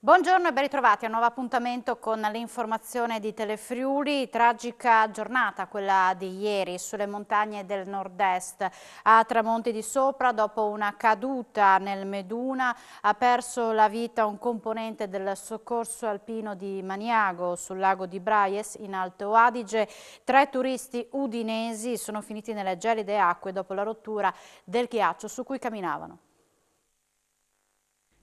Buongiorno e ben ritrovati a un nuovo appuntamento con l'informazione di Telefriuli. Tragica giornata quella di ieri sulle montagne del nord-est. A Tramonti di Sopra, dopo una caduta nel Meduna, ha perso la vita un componente del soccorso alpino di Maniago sul lago di Braies in Alto Adige. 3 turisti udinesi sono finiti nelle gelide acque dopo la rottura del ghiaccio su cui camminavano.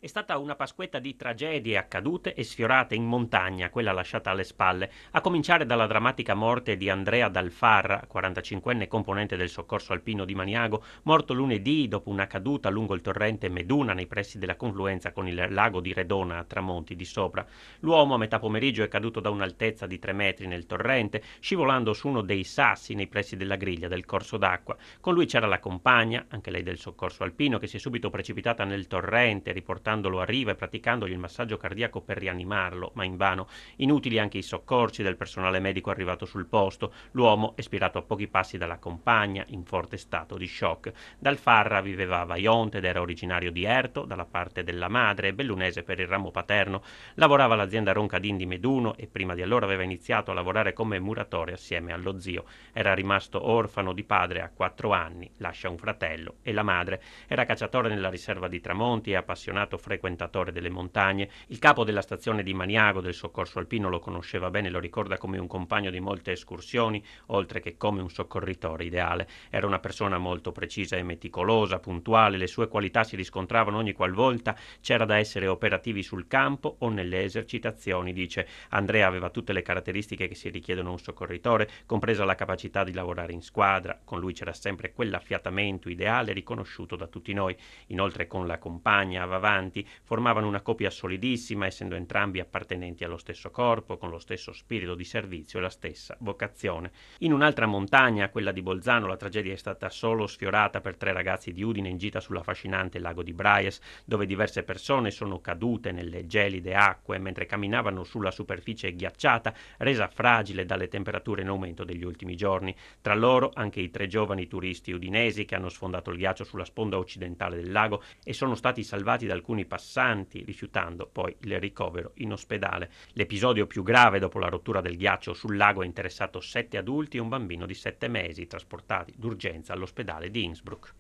È stata una Pasquetta di tragedie accadute e sfiorate in montagna, quella lasciata alle spalle, a cominciare dalla drammatica morte di Andrea Dalfarra, 45enne componente del soccorso alpino di Maniago, morto lunedì dopo una caduta lungo il torrente Meduna nei pressi della confluenza con il lago di Redona a Tramonti di Sopra. L'uomo a metà pomeriggio è caduto da un'altezza di 3 metri nel torrente, scivolando su uno dei sassi nei pressi della griglia del corso d'acqua. Con lui c'era la compagna, anche lei del soccorso alpino, che si è subito precipitata nel torrente, riportandolo a riva e praticandogli il massaggio cardiaco per rianimarlo, ma invano. Inutili anche i soccorsi del personale medico arrivato sul posto. L'uomo è spirato a pochi passi dalla compagna, in forte stato di shock. Dalfarra viveva a Vaionte ed era originario di Erto, dalla parte della madre, e bellunese per il ramo paterno. Lavorava all'azienda Roncadin di Meduno e prima di allora aveva iniziato a lavorare come muratore assieme allo zio. Era rimasto orfano di padre a 4 anni, lascia un fratello e la madre. Era cacciatore nella riserva di Tramonti e appassionato frequentatore delle montagne. Il capo della stazione di Maniago del soccorso alpino lo conosceva bene e lo ricorda come un compagno di molte escursioni, oltre che come un soccorritore ideale. Era una persona molto precisa e meticolosa, puntuale, le sue qualità si riscontravano ogni qualvolta c'era da essere operativi sul campo o nelle esercitazioni, dice. Andrea aveva tutte le caratteristiche che si richiedono a un soccorritore, compresa la capacità di lavorare in squadra. Con lui c'era sempre quell'affiatamento ideale riconosciuto da tutti noi. Inoltre con la compagna Vavanti formavano una coppia solidissima, essendo entrambi appartenenti allo stesso corpo, con lo stesso spirito di servizio e la stessa vocazione. In un'altra montagna, quella di Bolzano, la tragedia è stata solo sfiorata per 3 ragazzi di Udine in gita sull'affascinante lago di Braies, dove diverse persone sono cadute nelle gelide acque mentre camminavano sulla superficie ghiacciata, resa fragile dalle temperature in aumento degli ultimi giorni. Tra loro anche i 3 giovani turisti udinesi che hanno sfondato il ghiaccio sulla sponda occidentale del lago e sono stati salvati da alcuni passanti, rifiutando poi il ricovero in ospedale. L'episodio più grave dopo la rottura del ghiaccio sul lago ha interessato 7 adulti e un bambino di 7 mesi, trasportati d'urgenza all'ospedale di Innsbruck.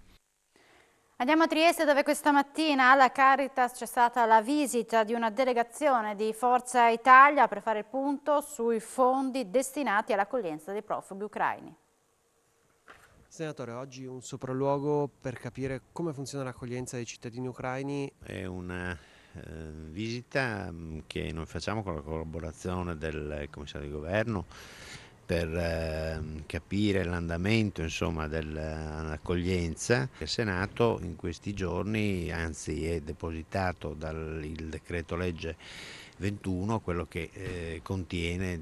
Andiamo a Trieste, dove questa mattina alla Caritas c'è stata la visita di una delegazione di Forza Italia per fare il punto sui fondi destinati all'accoglienza dei profughi ucraini. Senatore, oggi un sopralluogo per capire come funziona l'accoglienza dei cittadini ucraini. È una visita che noi facciamo con la collaborazione del commissario di governo per capire l'andamento dell'accoglienza. Il Senato in questi giorni, anzi è depositato il decreto legge 21, quello che contiene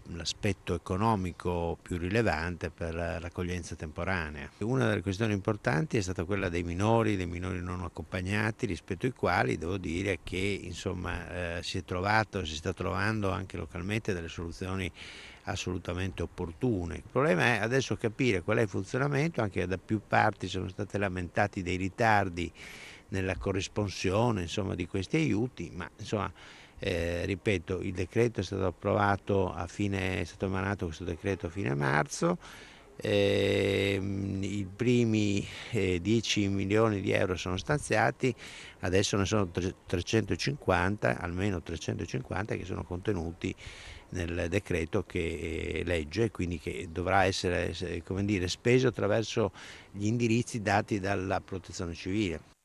l'aspetto economico più rilevante per l'accoglienza temporanea. Una delle questioni importanti è stata quella dei minori non accompagnati, rispetto ai quali devo dire che si sta trovando anche localmente delle soluzioni assolutamente opportune. Il problema è adesso capire qual è il funzionamento, anche da più parti sono stati lamentati dei ritardi nella corrisponsione di questi aiuti, ma ripeto, il decreto è stato approvato è stato emanato questo decreto a fine marzo. I primi 10 milioni di euro sono stanziati, adesso ne sono 350, almeno 350 che sono contenuti nel decreto che legge, quindi che dovrà essere speso attraverso gli indirizzi dati dalla Protezione Civile.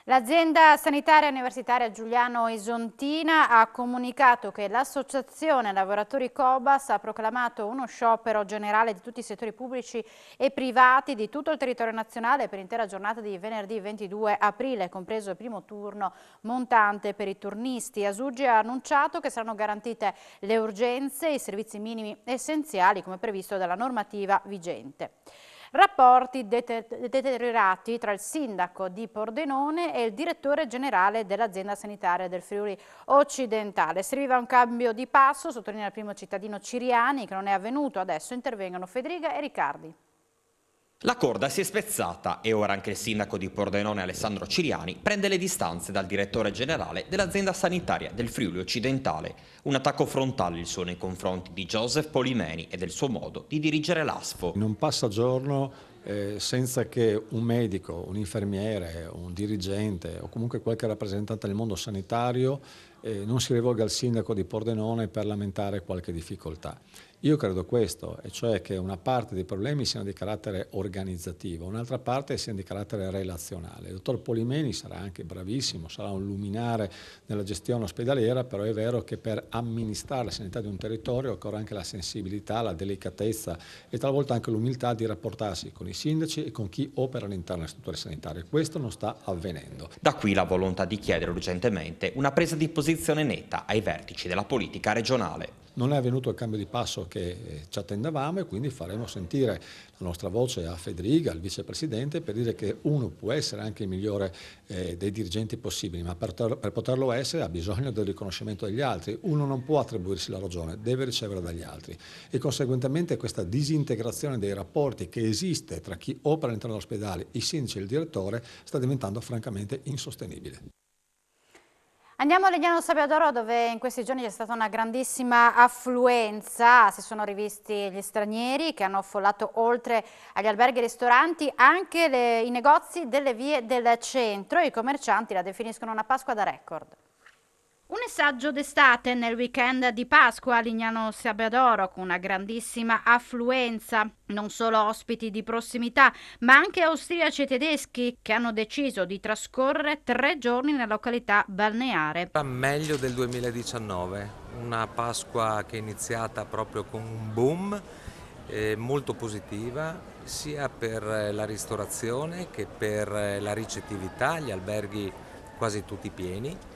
L'azienda sanitaria universitaria Giuliano Isontina ha comunicato che l'associazione lavoratori Cobas ha proclamato uno sciopero generale di tutti i settori pubblici e privati di tutto il territorio nazionale per l'intera giornata di venerdì 22 aprile, compreso il primo turno montante per i turnisti. Asuggi ha annunciato che saranno garantite le urgenze e i servizi minimi essenziali come previsto dalla normativa vigente. Rapporti deteriorati tra il sindaco di Pordenone e il direttore generale dell'azienda sanitaria del Friuli Occidentale. Serviva un cambio di passo, sottolinea il primo cittadino Ciriani, che non è avvenuto. Adesso intervengono Federica e Riccardi. La corda si è spezzata e ora anche il sindaco di Pordenone Alessandro Ciriani prende le distanze dal direttore generale dell'azienda sanitaria del Friuli Occidentale. Un attacco frontale il suo nei confronti di Joseph Polimeni e del suo modo di dirigere l'ASFO. Non passa giorno senza che un medico, un infermiere, un dirigente o comunque qualche rappresentante del mondo sanitario non si rivolga al sindaco di Pordenone per lamentare qualche difficoltà. Io credo questo, e cioè che una parte dei problemi siano di carattere organizzativo, un'altra parte sia di carattere relazionale. Il dottor Polimeni sarà anche bravissimo, sarà un luminare nella gestione ospedaliera, però è vero che per amministrare la sanità di un territorio occorre anche la sensibilità, la delicatezza e talvolta anche l'umiltà di rapportarsi con i sindaci e con chi opera all'interno delle strutture sanitarie. Questo non sta avvenendo. Da qui la volontà di chiedere urgentemente una presa di posizione netta ai vertici della politica regionale. Non è avvenuto il cambio di passo che ci attendavamo e quindi faremo sentire la nostra voce a Federica, al vicepresidente, per dire che uno può essere anche il migliore dei dirigenti possibili, ma per poterlo essere ha bisogno del riconoscimento degli altri. Uno non può attribuirsi la ragione, deve riceverla dagli altri e conseguentemente questa disintegrazione dei rapporti che esiste tra chi opera all'interno dell'ospedale, i sindaci e il direttore sta diventando francamente insostenibile. Andiamo a Legnano Sabbiadoro, dove in questi giorni c'è stata una grandissima affluenza, si sono rivisti gli stranieri che hanno affollato oltre agli alberghi e ristoranti anche i negozi delle vie del centro. I commercianti la definiscono una Pasqua da record. Un essaggio d'estate nel weekend di Pasqua a Lignano Sabbiadoro con una grandissima affluenza, non solo ospiti di prossimità ma anche austriaci e tedeschi che hanno deciso di trascorrere 3 giorni nella località balneare. Meglio del 2019, una Pasqua che è iniziata proprio con un boom molto positiva sia per la ristorazione che per la ricettività, gli alberghi quasi tutti pieni,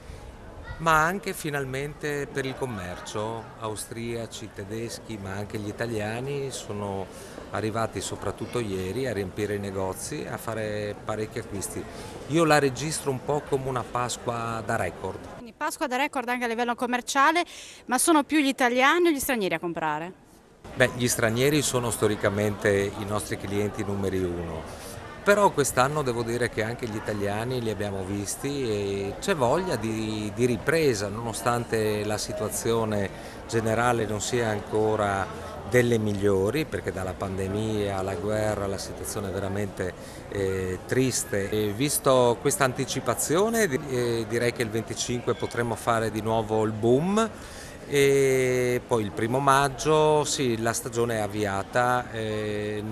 ma anche finalmente per il commercio. Austriaci, tedeschi, ma anche gli italiani sono arrivati soprattutto ieri a riempire i negozi, a fare parecchi acquisti. Io la registro un po' come una Pasqua da record. Quindi Pasqua da record anche a livello commerciale, ma sono più gli italiani o gli stranieri a comprare? Beh, gli stranieri sono storicamente i nostri clienti numeri 1. Però quest'anno devo dire che anche gli italiani li abbiamo visti e c'è voglia di ripresa, nonostante la situazione generale non sia ancora delle migliori, perché dalla pandemia alla guerra la situazione è veramente triste. E visto questa anticipazione direi che il 25 potremmo fare di nuovo il boom. E poi il 1° maggio sì, la stagione è avviata e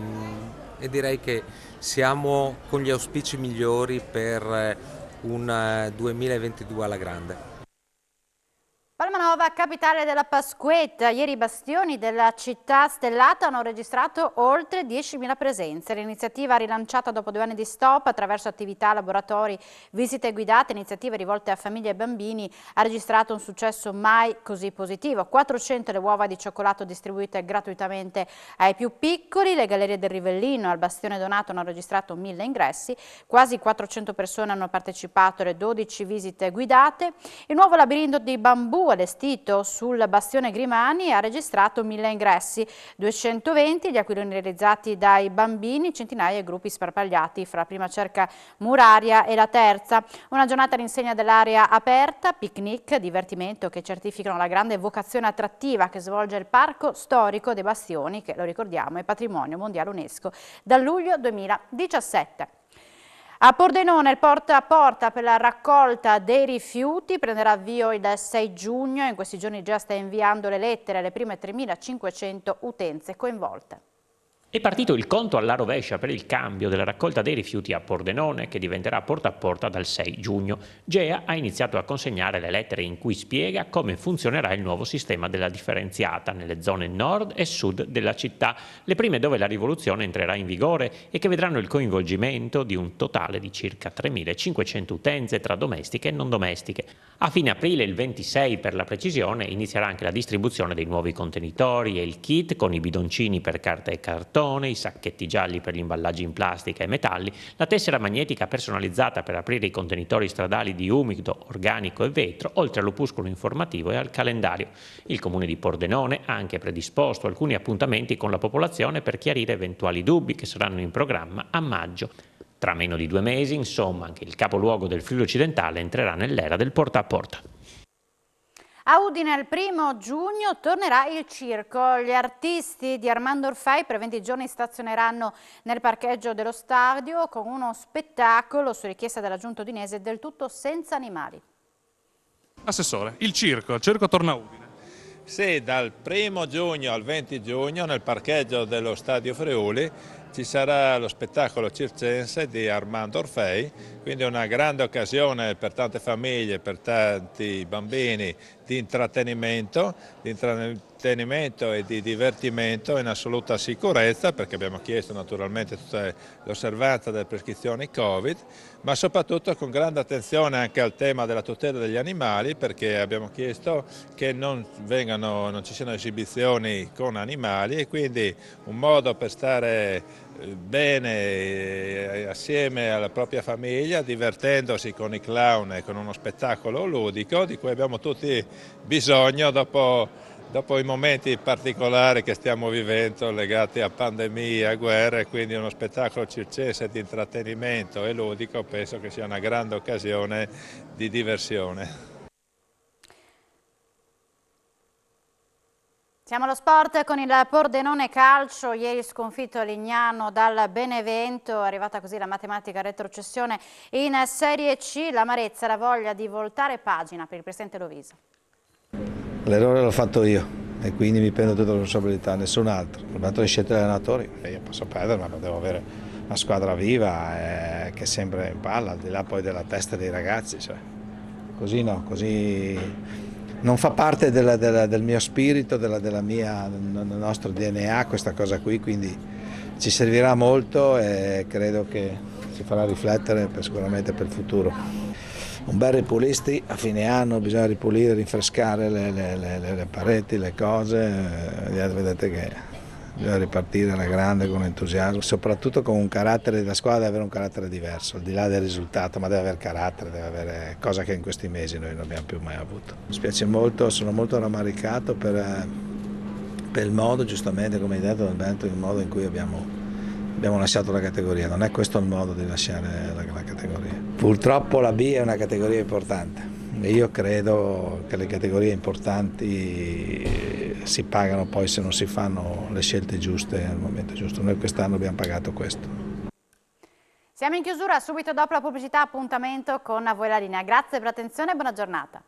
direi che siamo con gli auspici migliori per un 2022 alla grande. Palmanova, capitale della Pasquetta. Ieri i bastioni della città stellata hanno registrato oltre 10.000 presenze. L'iniziativa, rilanciata dopo 2 anni di stop attraverso attività, laboratori, visite guidate, iniziative rivolte a famiglie e bambini, ha registrato un successo mai così positivo. 400 le uova di cioccolato distribuite gratuitamente ai più piccoli. Le gallerie del Rivellino al Bastione Donato hanno registrato 1.000 ingressi. Quasi 400 persone hanno partecipato alle 12 visite guidate. Il nuovo labirinto di bambù allestito sul Bastione Grimani ha registrato 1.000 ingressi, 220 gli aquiloni realizzati dai bambini, centinaia di gruppi sparpagliati fra la prima cerca muraria e la terza. Una giornata all'insegna dell'area aperta, picnic, divertimento che certificano la grande vocazione attrattiva che svolge il Parco Storico dei Bastioni, che lo ricordiamo è patrimonio mondiale UNESCO dal luglio 2017. A Pordenone il porta a porta per la raccolta dei rifiuti prenderà avvio il 6 giugno. In questi giorni già sta inviando le lettere alle prime 3.500 utenze coinvolte. È partito il conto alla rovescia per il cambio della raccolta dei rifiuti a Pordenone, che diventerà porta a porta dal 6 giugno. GEA ha iniziato a consegnare le lettere in cui spiega come funzionerà il nuovo sistema della differenziata nelle zone nord e sud della città, le prime dove la rivoluzione entrerà in vigore e che vedranno il coinvolgimento di un totale di circa 3.500 utenze tra domestiche e non domestiche. A fine aprile, il 26 per la precisione, inizierà anche la distribuzione dei nuovi contenitori e il kit con i bidoncini per carta e cartone, cartone, i sacchetti gialli per gli imballaggi in plastica e metalli, la tessera magnetica personalizzata per aprire i contenitori stradali di umido, organico e vetro, oltre all'opuscolo informativo e al calendario. Il Comune di Pordenone ha anche predisposto alcuni appuntamenti con la popolazione per chiarire eventuali dubbi che saranno in programma a maggio. Tra meno di 2 mesi, insomma, anche il capoluogo del Friuli Occidentale entrerà nell'era del porta a porta. A Udine il 1° giugno tornerà il circo. Gli artisti di Armando Orfei per 20 giorni stazioneranno nel parcheggio dello stadio con uno spettacolo su richiesta della Giunta udinese del tutto senza animali. Assessore, il circo torna a Udine. Sì, dal 1° giugno al 20 giugno nel parcheggio dello Stadio Friuli ci sarà lo spettacolo circense di Armando Orfei, quindi una grande occasione per tante famiglie, per tanti bambini di intrattenimento e di divertimento in assoluta sicurezza, perché abbiamo chiesto naturalmente tutta l'osservanza delle prescrizioni Covid, ma soprattutto con grande attenzione anche al tema della tutela degli animali, perché abbiamo chiesto che non ci siano esibizioni con animali e quindi un modo per stare bene assieme alla propria famiglia, divertendosi con i clown e con uno spettacolo ludico di cui abbiamo tutti bisogno dopo i momenti particolari che stiamo vivendo legati a pandemia, a guerre, quindi uno spettacolo circense di intrattenimento e ludico penso che sia una grande occasione di diversione. Siamo allo sport con il Pordenone Calcio, ieri sconfitto a Lignano dal Benevento, è arrivata così la matematica retrocessione in Serie C, l'amarezza, la voglia di voltare pagina per il presidente Lovisa. L'errore l'ho fatto io e quindi mi prendo tutta la responsabilità, nessun altro. Il fatto di scelte degli allenatori, io posso perdere ma devo avere una squadra viva che è sempre in palla, al di là poi della testa dei ragazzi. Cioè. Così no, così non fa parte del mio spirito, del nostro DNA questa cosa qui, quindi ci servirà molto e credo che ci farà riflettere sicuramente per il futuro. Un bel ripulisti, a fine anno bisogna ripulire, rinfrescare le pareti, le cose, vedete che bisogna ripartire alla grande con entusiasmo, soprattutto con un carattere, la squadra deve avere un carattere diverso, al di là del risultato, ma deve avere carattere, deve avere cosa che in questi mesi noi non abbiamo più mai avuto. Mi spiace molto, sono molto rammaricato per il modo, giustamente come hai detto, il modo in cui abbiamo lasciato la categoria, non è questo il modo di lasciare la categoria. Purtroppo la B è una categoria importante e io credo che le categorie importanti si pagano poi se non si fanno le scelte giuste al momento giusto. Noi quest'anno abbiamo pagato questo. Siamo in chiusura, subito dopo la pubblicità appuntamento con A voi la linea. Grazie per l'attenzione e buona giornata.